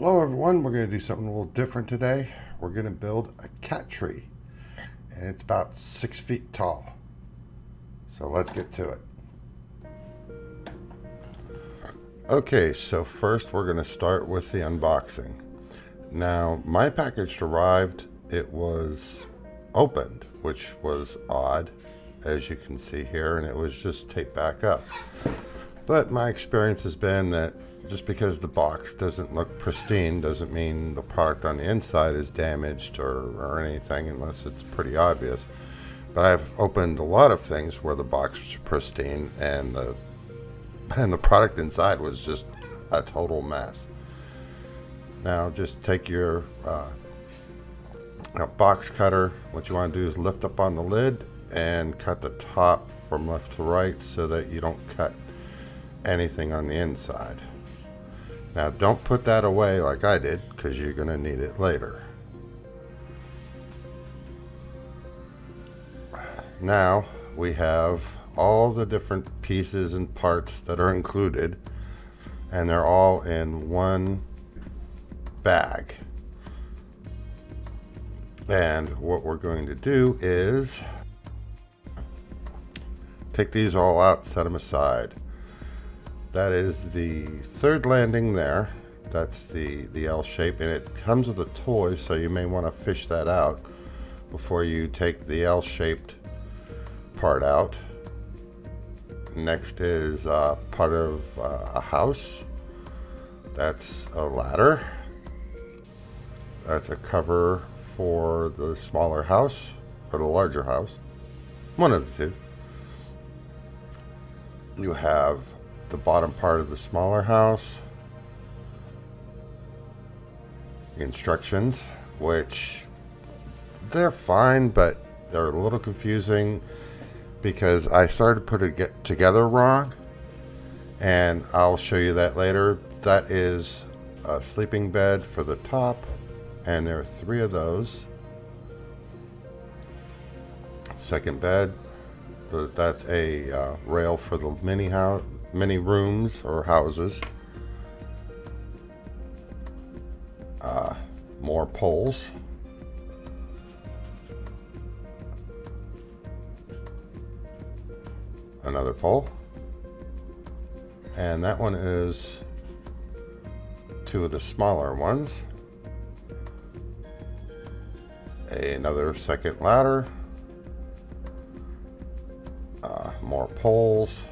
Hello everyone, we're going to do something a little different today. We're going to build a cat tree, and it's about 6 feet tall. So let's get to it. Okay, so first we're going to start with the unboxing. Now my package arrived, it was opened, which was odd, as you can see here, and it was just taped back up. But my experience has been that just because the box doesn't look pristine doesn't mean the product on the inside is damaged or anything, unless it's pretty obvious. But I've opened a lot of things where the box was pristine and the product inside was just a total mess. Now just take your box cutter. What you want to do is lift up on the lid and cut the top from left to right so that you don't cut anything on the inside. Now don't put that away like I did, because you're going to need it later. Now we have all the different pieces and parts that are included, and they're all in one bag. And what we're going to do is take these all out, set them aside. That is the third landing there. That's the L shape, and it comes with a toy, so you may want to fish that out before you take the L-shaped part out. Next is part of a house. That's a ladder. That's a cover for the smaller house or the larger house. One of the two. You have the bottom part of the smaller house, instructions, which they're fine, but they're a little confusing because I started to put it together wrong, and I'll show you that later. That is a sleeping bed for the top, and there are 3 of those. Second bed, that's a rail for the mini rooms or houses. More poles. Another pole. And that one is 2 of the smaller ones. Another second ladder. More poles.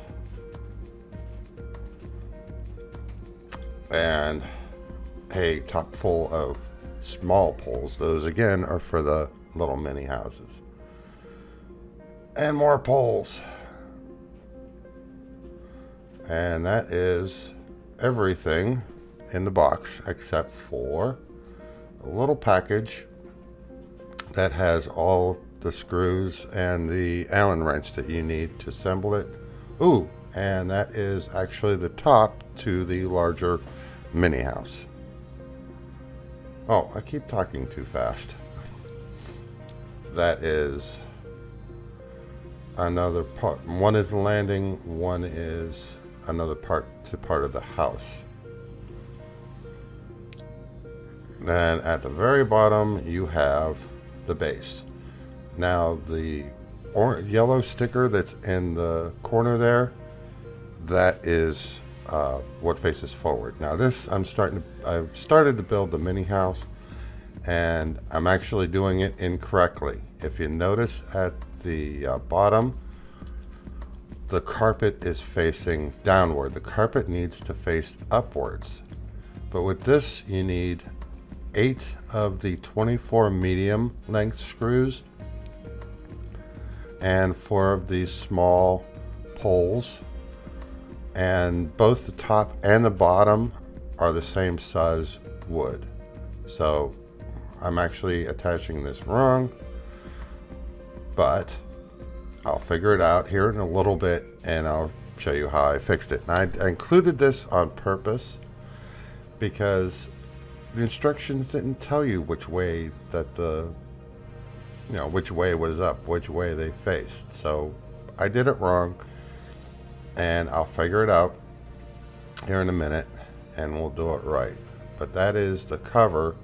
And a top full of small poles. Those again are for the little mini houses. And more poles. And that is everything in the box except for a little package that has all the screws and the Allen wrench that you need to assemble it. Ooh, and that is actually the top to the larger mini house. Oh, I keep talking too fast. That is another part. One is the landing, one is another part of the house. Then at the very bottom you have the base. Now the yellow sticker that's in the corner there, that is what faces forward. Now this, I've started to build the mini house, and I'm actually doing it incorrectly. If you notice at the bottom, the carpet is facing downward. The carpet needs to face upwards. But with this, you need 8 of the 24 medium length screws and 4 of these small poles, and both the top and the bottom are the same size wood. So I'm actually attaching this wrong, but I'll figure it out here in a little bit, and I'll show you how I fixed it. And I included this on purpose because the instructions didn't tell you which way that which way was up, which way they faced. So I did it wrong, and I'll figure it out here in a minute, and we'll do it right. but that is the cover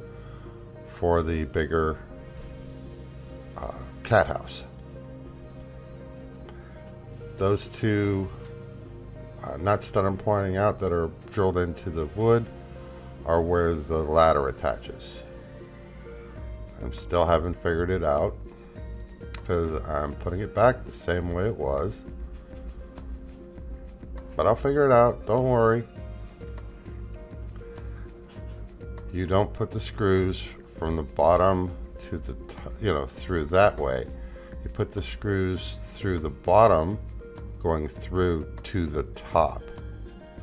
for the bigger cat house. Those two nuts that I'm pointing out that are drilled into the wood are where the ladder attaches. I still haven't figured it out because I'm putting it back the same way it was, but I'll figure it out, don't worry. You don't put the screws from the bottom to the through that way. You put the screws through the bottom going through to the top,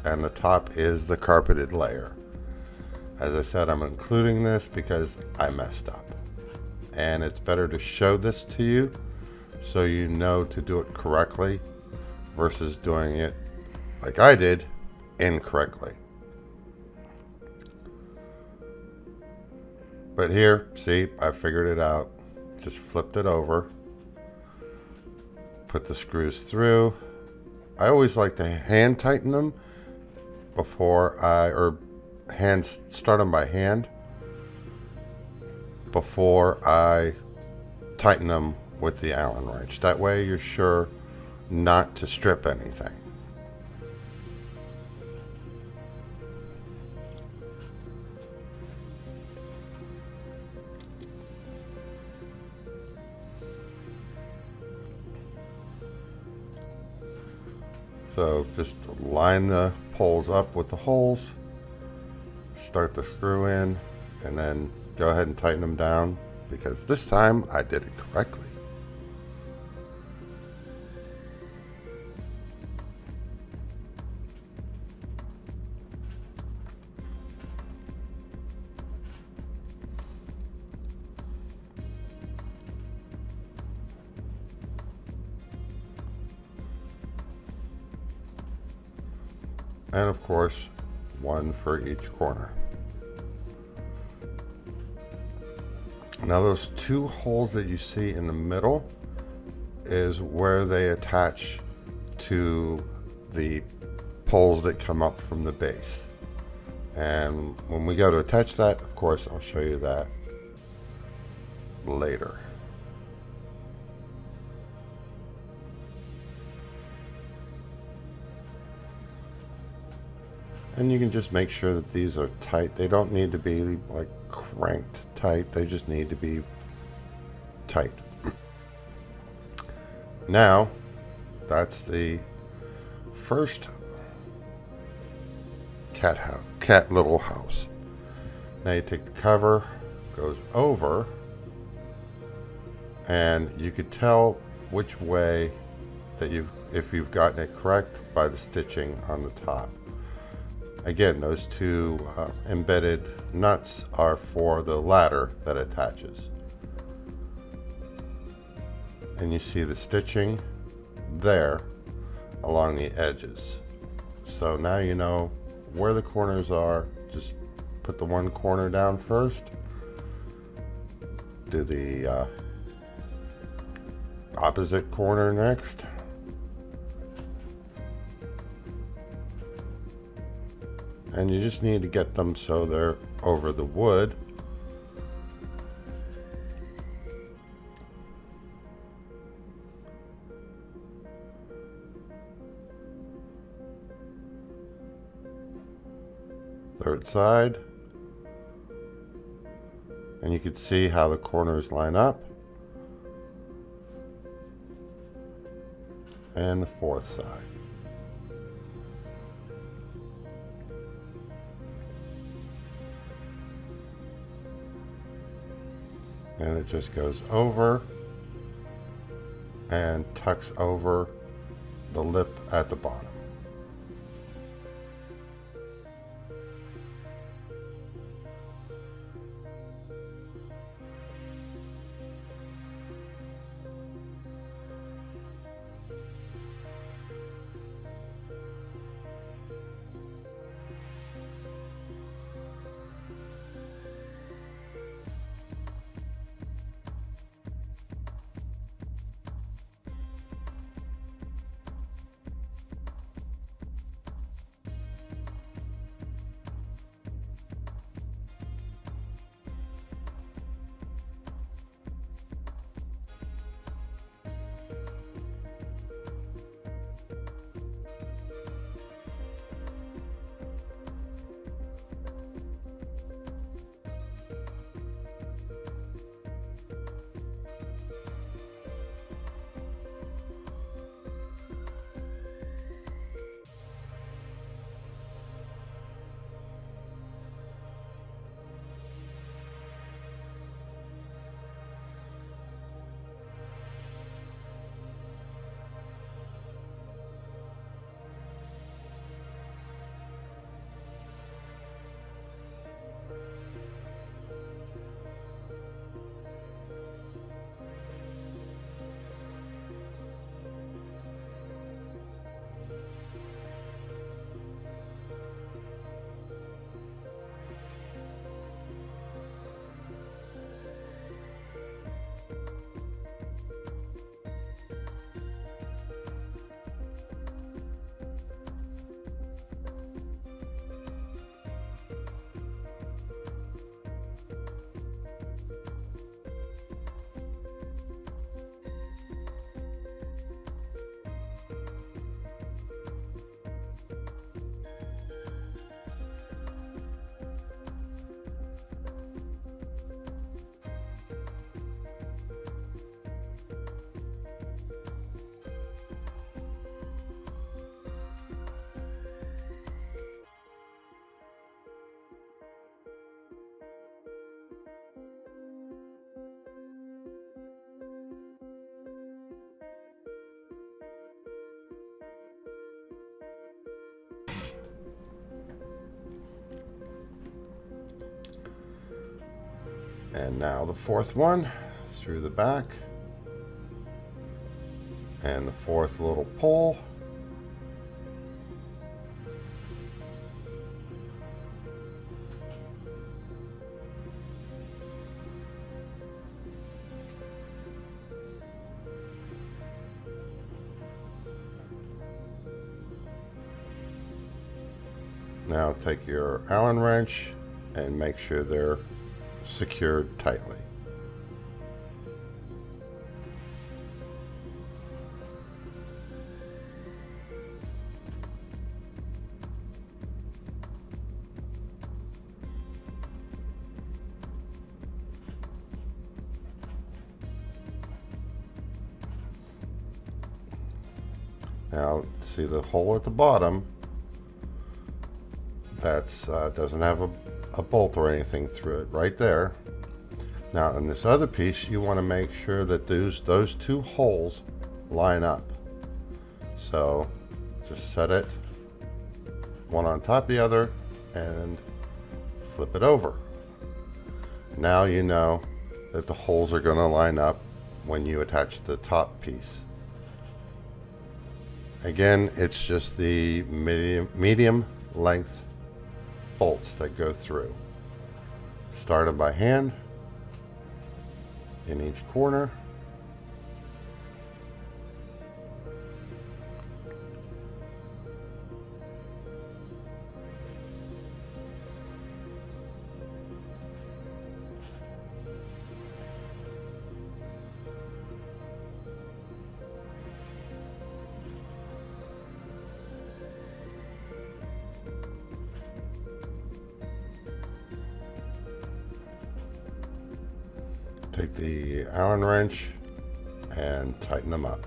and the top is the carpeted layer. As I said, I'm including this because I messed up, and it's better to show this to you so you know to do it correctly versus doing it like I did incorrectly. But here, see, I figured it out. Just flipped it over, put the screws through. I always like to hand tighten them before start them by hand before I tighten them with the Allen wrench. That way you're sure not to strip anything. So just line the poles up with the holes, start the screw in, and then go ahead and tighten them down, because this time I did it correctly. And of course, one for each corner. Now those two holes that you see in the middle is where they attach to the poles that come up from the base. And when we go to attach that, of course, I'll show you that later. And you can just make sure that these are tight. They don't need to be like cranked tight. They just need to be tight. Now, that's the first cat little house. Now you take the cover, goes over, and you could tell which way that if you've gotten it correct by the stitching on the top. Again, those two embedded nuts are for the ladder that attaches. And you see the stitching there along the edges. So now you know where the corners are. Just put the one corner down first. Do the opposite corner next. And you just need to get them so they're over the wood. Third side. And you can see how the corners line up. And the fourth side. And it just goes over and tucks over the lip at the bottom. And now the fourth one through the back, and the fourth little pole. Now take your Allen wrench and make sure they're secured tightly. Now see the hole at the bottom? That's doesn't have a bolt or anything through it right there. Now in this other piece, you want to make sure that those two holes line up. So just set it one on top of the other and flip it over. Now you know that the holes are going to line up when you attach the top piece. Again, it's just the medium length bolts that go through. Start them by hand in each corner. Take the Allen wrench and tighten them up.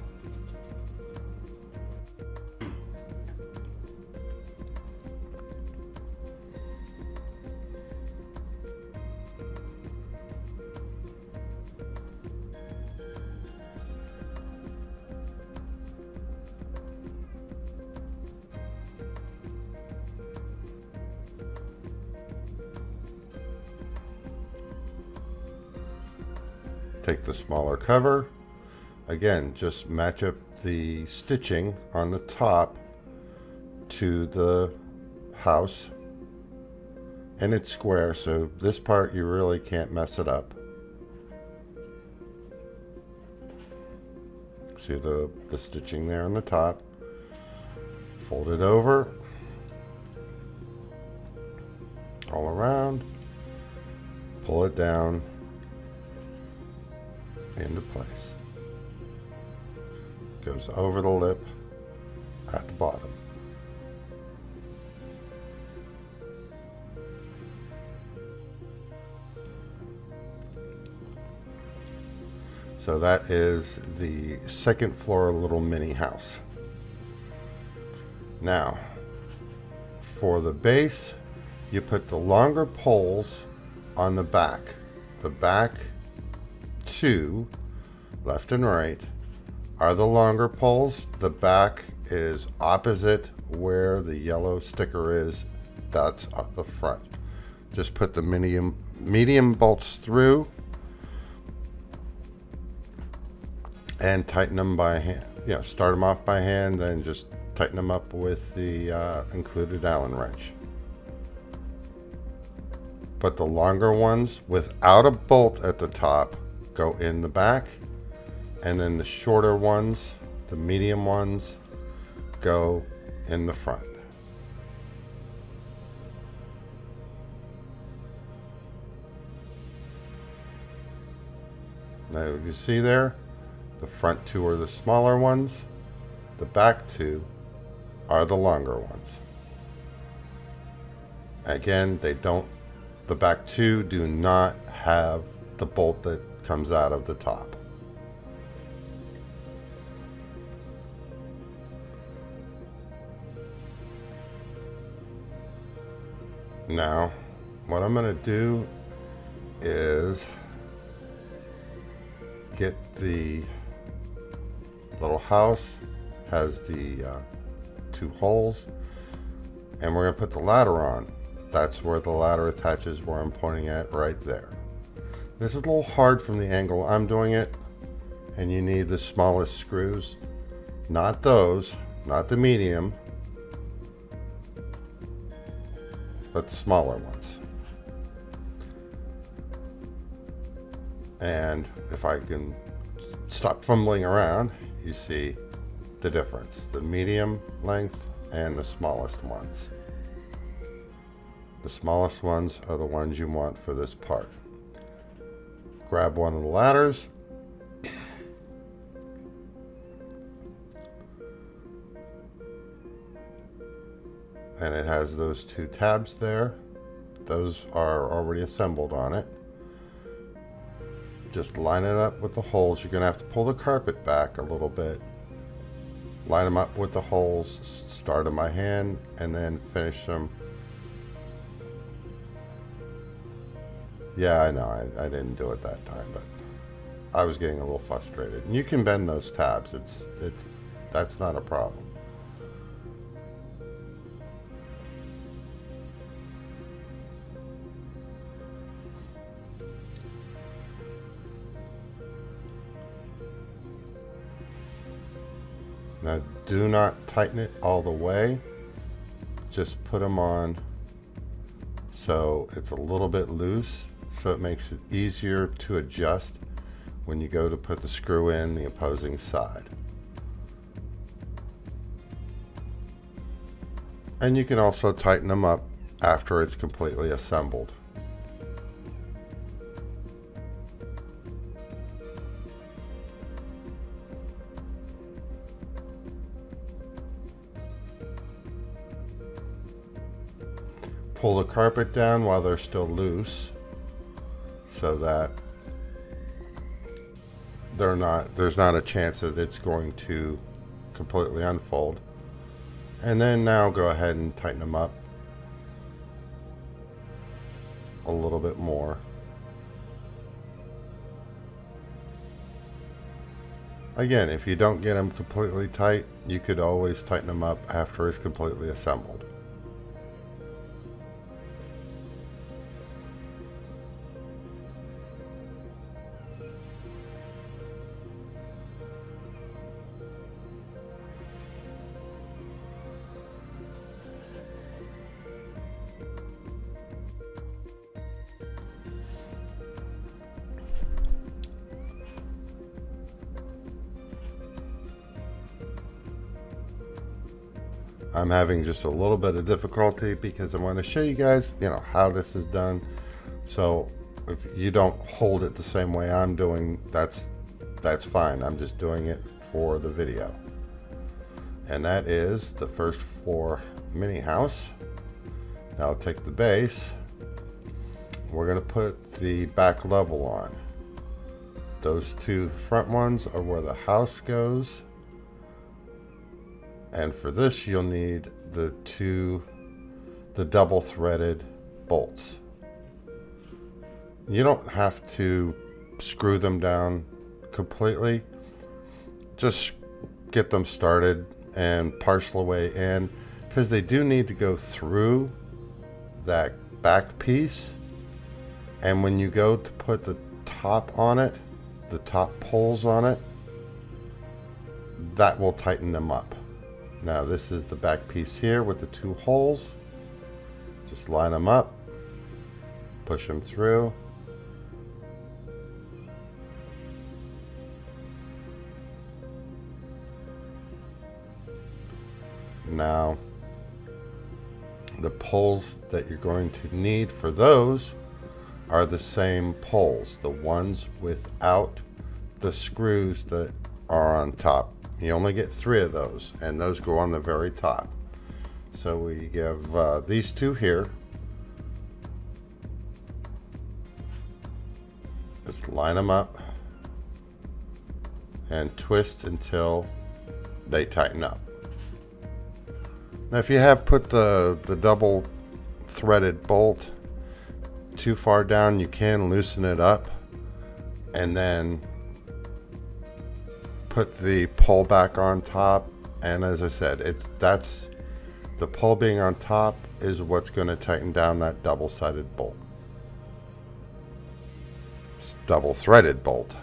Take the smaller cover. Again, just match up the stitching on the top to the house, and it's square, so this part you really can't mess it up. See the stitching there on the top. Fold it over all around, pull it down into place. Goes over the lip at the bottom. So that is the second floor little mini house. Now, for the base, you put the longer poles on the back. The back two, left and right, are the longer poles. The back is opposite where the yellow sticker is. That's at the front. Just put the medium bolts through and tighten them by hand. You know, start them off by hand, then just tighten them up with the included Allen wrench. But the longer ones without a bolt at the top go in the back, and then the shorter ones, the medium ones, go in the front. Now you see there, the front two are the smaller ones, the back two are the longer ones. Again, the back two do not have the bolt that comes out of the top. Now, what I'm going to do is get the little house, has the two holes, and we're going to put the ladder on. That's where the ladder attaches, where I'm pointing at right there. This is a little hard from the angle I'm doing it, and you need the smallest screws. Not those, not the medium, but the smaller ones. And if I can stop fumbling around, you see the difference, the medium length and the smallest ones. The smallest ones are the ones you want for this part. Grab one of the ladders, and it has those two tabs there. Those are already assembled on it. Just line it up with the holes. You're gonna have to pull the carpet back a little bit. Line them up with the holes, start them by hand, and then finish them. Yeah, I know, I didn't do it that time, but I was getting a little frustrated. And you can bend those tabs, that's not a problem. Now, do not tighten it all the way. Just put them on so it's a little bit loose, so it makes it easier to adjust when you go to put the screw in the opposing side. And you can also tighten them up after it's completely assembled. Pull the carpet down while they're still loose so that there's not a chance that it's going to completely unfold. And then now go ahead and tighten them up a little bit more. Again, if you don't get them completely tight, you could always tighten them up after it's completely assembled. I'm having just a little bit of difficulty because I want to show you guys, how this is done. So if you don't hold it the same way I'm doing, that's fine. I'm just doing it for the video. And that is the first floor mini house. Now I'll take the base. We're going to put the back level on. Those two front ones are where the house goes. And for this, you'll need the double threaded bolts. You don't have to screw them down completely. Just get them started and partial away in, because they do need to go through that back piece. And when you go to put the top on it, the top poles on it, that will tighten them up. Now this is the back piece here with the two holes. Just line them up, push them through. Now the poles that you're going to need for those are the same poles, the ones without the screws that are on top. You only get 3 of those, and those go on the very top. So we give these two here. Just line them up and twist until they tighten up. Now if you have put the double threaded bolt too far down, you can loosen it up and then put the pole back on top. And as I said, that's the pole being on top is what's going to tighten down that double-sided bolt. It's double threaded bolt.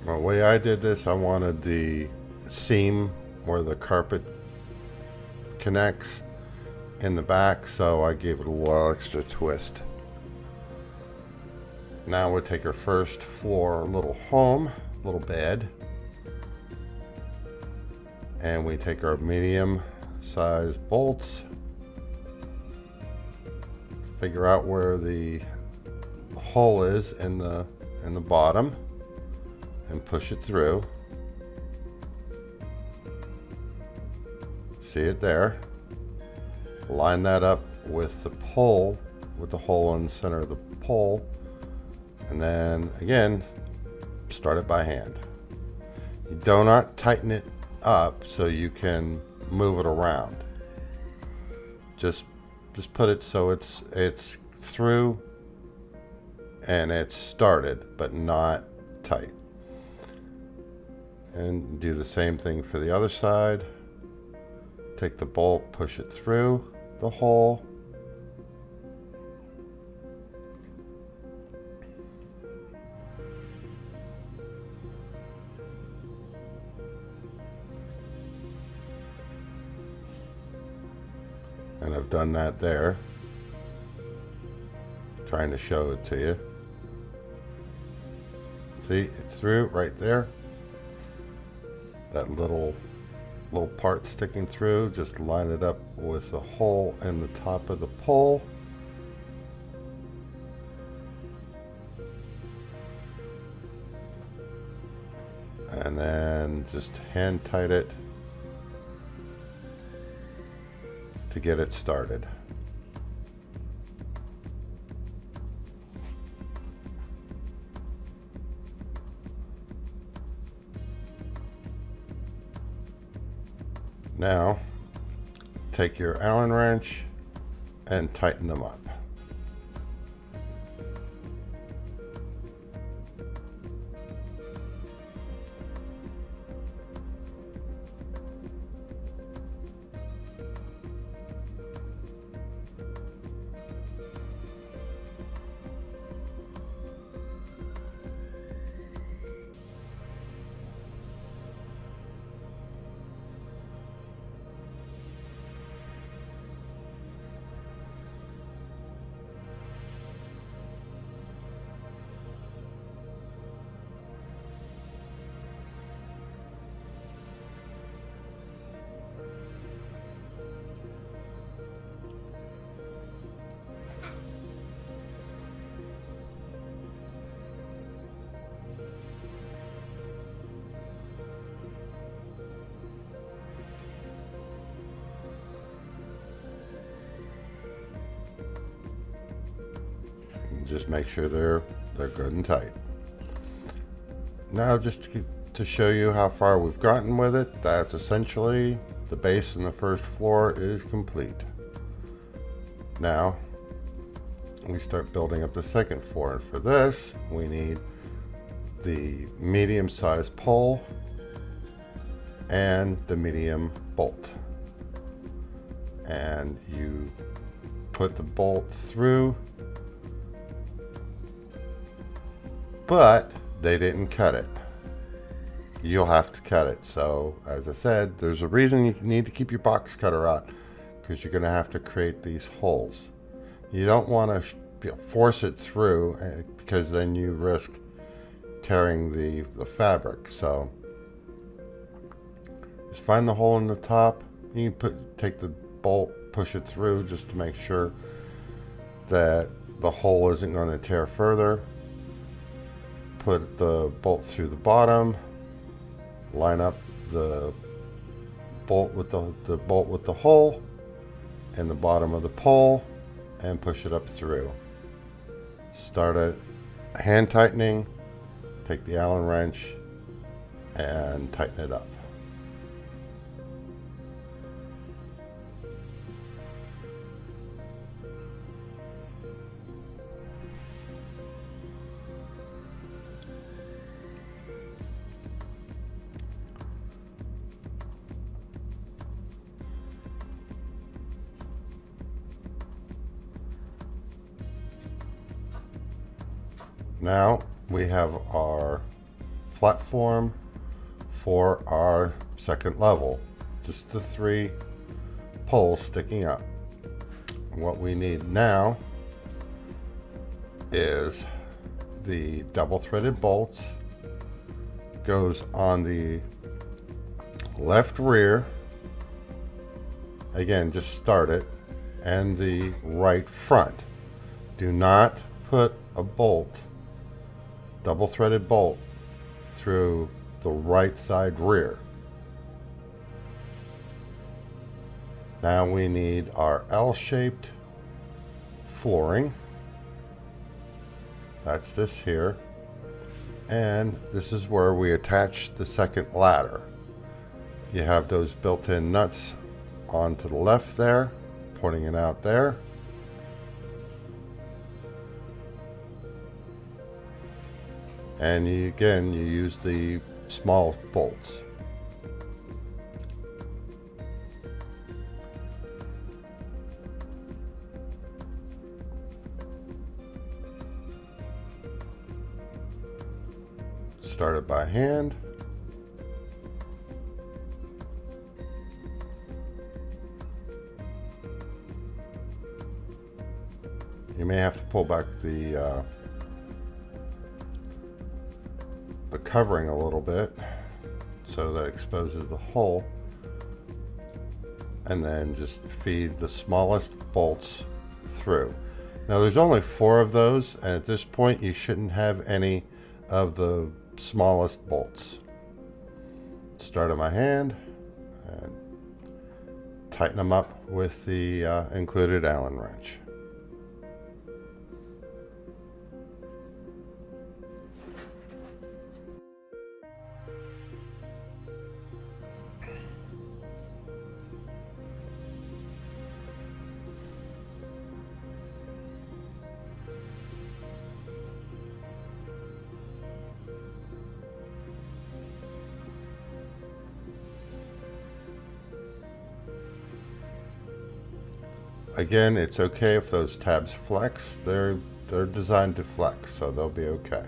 The way I did this, I wanted the seam where the carpet connects in the back, so I gave it a little extra twist. Now we'll take our first floor little home, little bed, and we take our medium size bolts, figure out where the hole is in the bottom, and push it through. See it there. Line that up with the pole, with the hole in the center of the pole, and then again start it by hand. You do not tighten it up so you can move it around. Just put it so it's through and it's started but not tight. And do the same thing for the other side. Take the bolt, push it through the hole. And I've done that there. Trying to show it to you. See, it's through right there. That little part sticking through, just line it up with the hole in the top of the pole. And then just hand tight it to get it started. Now, take your Allen wrench and tighten them up. Just make sure they're good and tight. Now, just to show you how far we've gotten with it, that's essentially the base in the first floor is complete. Now we start building up the second floor, and for this we need the medium-sized pole and the medium bolt, and you put the bolt through, but they didn't cut it. You'll have to cut it. So as I said, there's a reason you need to keep your box cutter out, because you're going to have to create these holes. You don't want to force it through, because then you risk tearing the fabric. So just find the hole in the top. You can take the bolt, push it through just to make sure that the hole isn't going to tear further. Put the bolt through the bottom, line up the bolt with the hole in the bottom of the pole, and push it up through. Start it hand tightening, take the Allen wrench and tighten it up. Now we have our platform for our second level. Just the 3 poles sticking up. What we need now is the double threaded bolts. Goes on the left rear. Again, just start it. And the right front. Do not put a bolt, double threaded bolt, through the right side rear. Now we need our L-shaped flooring. That's this here. And this is where we attach the second ladder. You have those built-in nuts onto the left there, pointing it out there. And again, you use the small bolts. Start it by hand. You may have to pull back the covering a little bit so that exposes the hole, and then just feed the smallest bolts through. Now there's only 4 of those, and at this point you shouldn't have any of the smallest bolts. Start on my hand and tighten them up with the included Allen wrench. Again, it's okay if those tabs flex. They're designed to flex, so they'll be okay.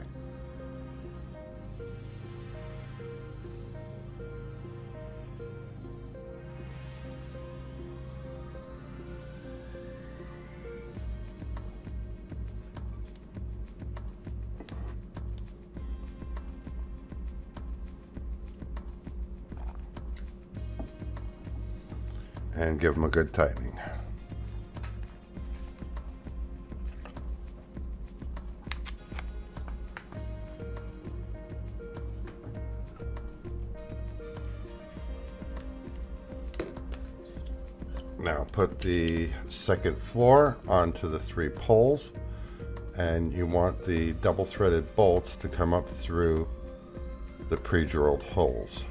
And give them a good tightening. Now put the second floor onto the 3 poles, and you want the double threaded bolts to come up through the pre-drilled holes.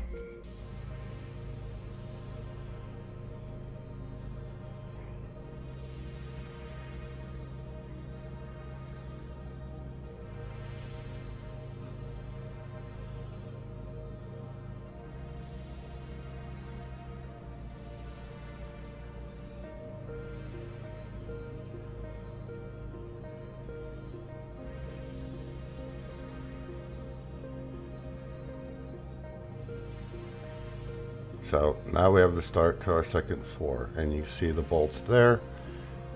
So now we have the start to our second floor, and you see the bolts there.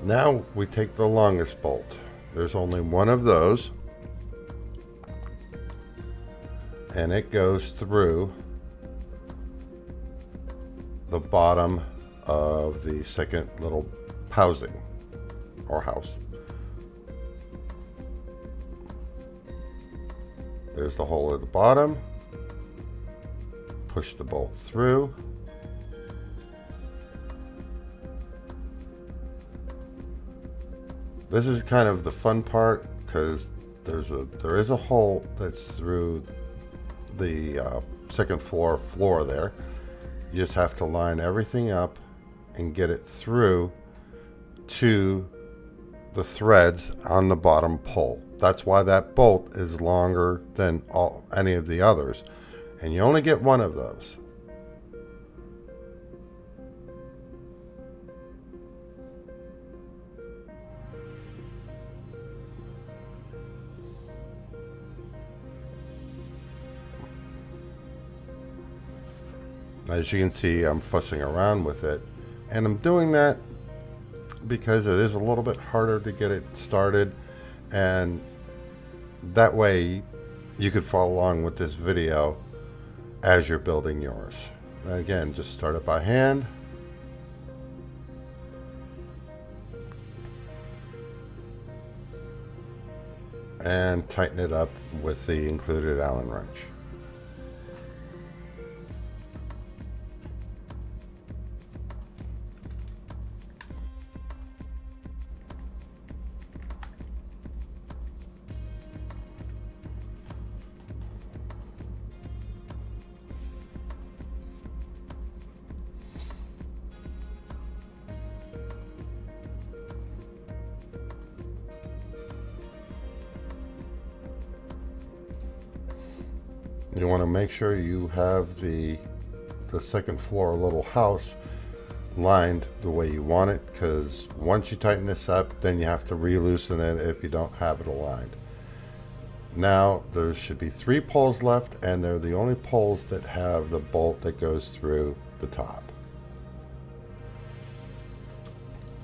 Now we take the longest bolt. There's only one of those, and it goes through the bottom of the second little housing or house. There's the hole at the bottom. Push the bolt through. This is kind of the fun part, because there is a hole that's through the second floor there. You just have to line everything up and get it through to the threads on the bottom pole. That's why that bolt is longer than any of the others, and you only get one of those. As you can see, I'm fussing around with it, and I'm doing that because it is a little bit harder to get it started, and that way you could follow along with this video as you're building yours. Again, just start it by hand. And tighten it up with the included Allen wrench. You want to make sure you have the second floor little house lined the way you want it, because once you tighten this up, then you have to re-loosen it if you don't have it aligned. Now there should be 3 poles left, and they're the only poles that have the bolt that goes through the top.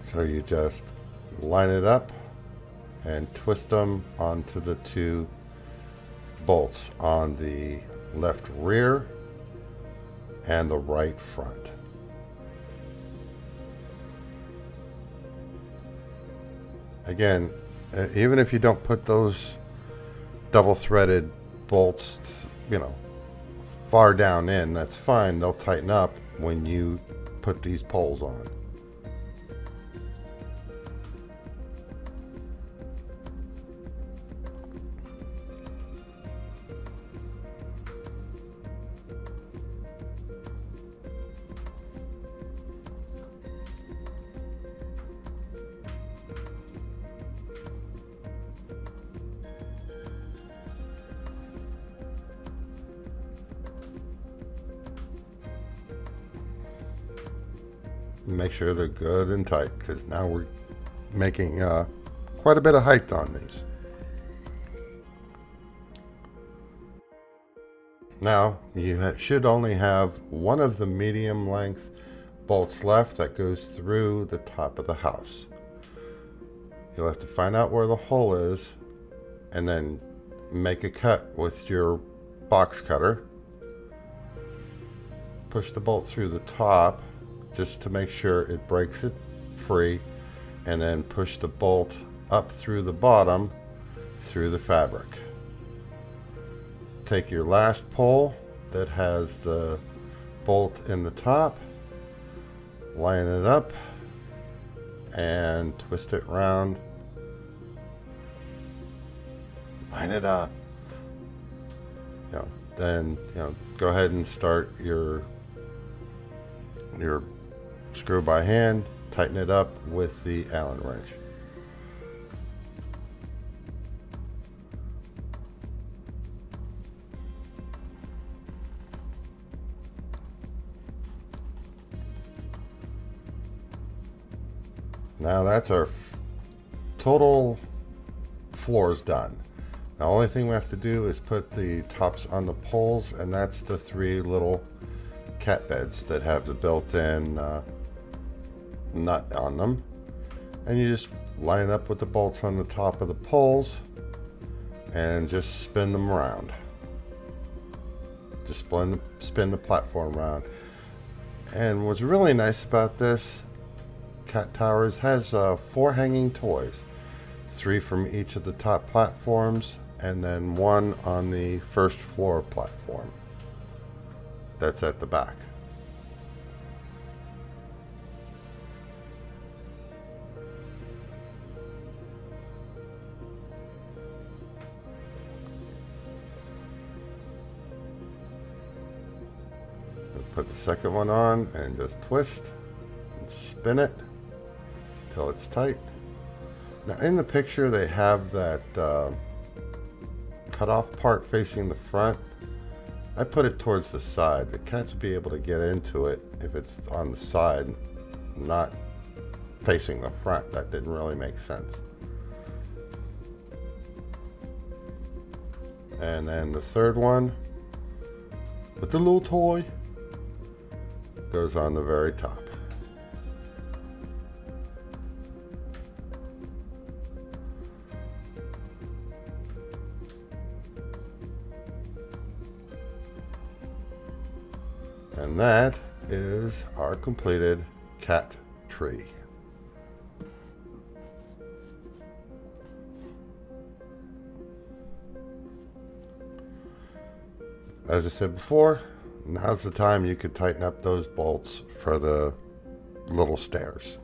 So you just line it up and twist them onto the 2 bolts on the left rear and the right front. Again, even if you don't put those double threaded bolts, you know, far down in, that's fine. They'll tighten up when you put these poles on. Make sure they're good and tight, because now we're making quite a bit of height on these. Now you should only have one of the medium length bolts left that goes through the top of the house. You'll have to find out where the hole is and then make a cut with your box cutter. Push the bolt through the top just to make sure it breaks it free, and then push the bolt up through the bottom through the fabric. Take your last pole that has the bolt in the top, line it up and twist it round, line it up. Then go ahead and start your screw by hand, tighten it up with the Allen wrench. Now that's our total floors done. The only thing we have to do is put the tops on the poles, and that's the 3 little cat beds that have the built-in nut on them, and you just line it up with the bolts on the top of the poles and just spin them around. Just spin the platform around. And what's really nice about this Cat Towers has 4 hanging toys, 3 from each of the top platforms, and then 1 on the first floor platform that's at the back. Put the second one on and just twist and spin it till it's tight. Now in the picture they have that cut off part facing the front. I put it towards the side. The cats will be able to get into it if it's on the side, not facing the front. That didn't really make sense. And then the third one with the little toy. goes on the very top. And that is our completed cat tree. As I said before, now's the time you could tighten up those bolts for the little stairs.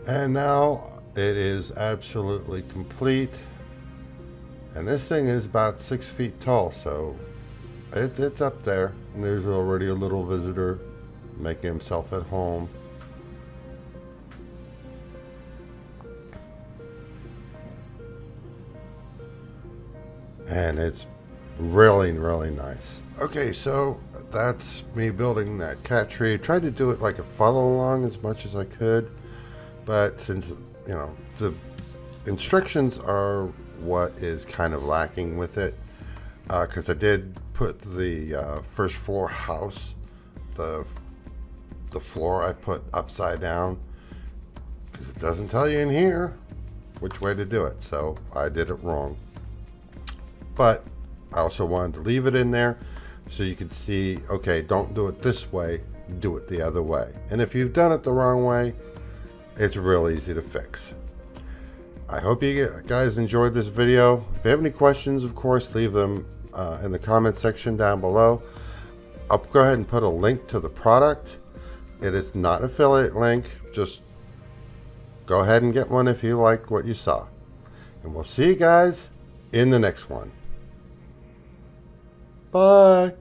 And now it is absolutely complete. And this thing is about 6 feet tall, so it's up there. And there's already a little visitor making himself at home. And it's really, really nice. Okay, so that's me building that cat tree. I tried to do it like a follow along as much as I could, but since, you know, the instructions are what is kind of lacking with it, because I did put the first floor house, the floor I put upside down, because it doesn't tell you in here which way to do it, so I did it wrong. But I also wanted to leave it in there so you could see, okay, don't do it this way, do it the other way. And if you've done it the wrong way, it's real easy to fix. I hope you guys enjoyed this video. If you have any questions, of course, leave them in the comment section down below. I'll go ahead and put a link to the product. It is not an affiliate link. Just go ahead and get one if you like what you saw. And we'll see you guys in the next one. Bye.